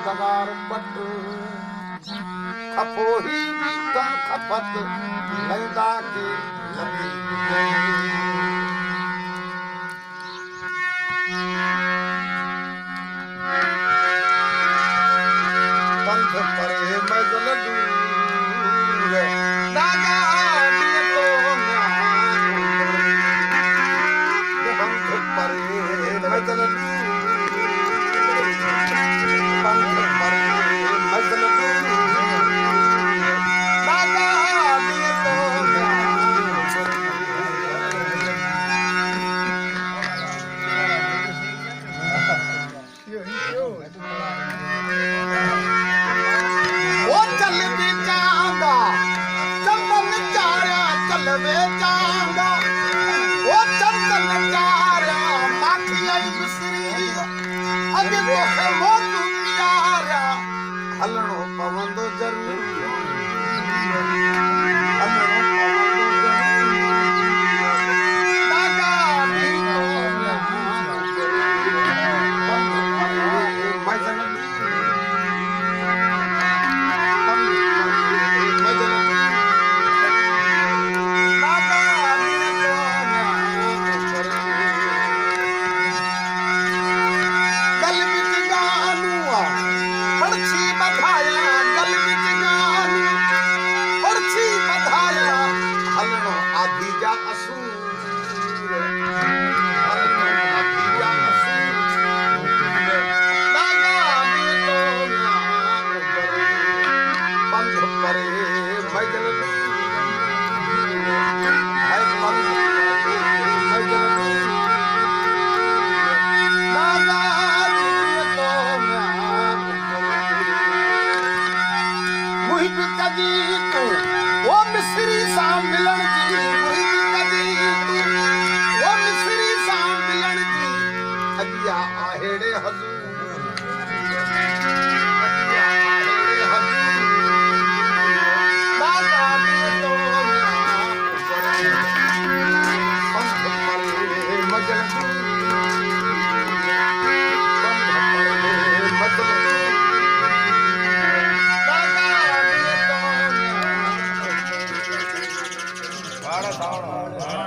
सगार पट खपो ही कम खपत लैदा के पंथ परे मजल दूर दादा दिए तो पंथ परे मजल पंथ परे मजल दादा दिए तो वो चल भी जाऊंगा चंदन चारा चल वे जाऊंगा वो चंदन चारा माखी आई दूसरी अगे तो है वो तू प्यारा हलनो पवंदो जरूर हलनो पवंदो जरूर दादा भी तो मजन Para,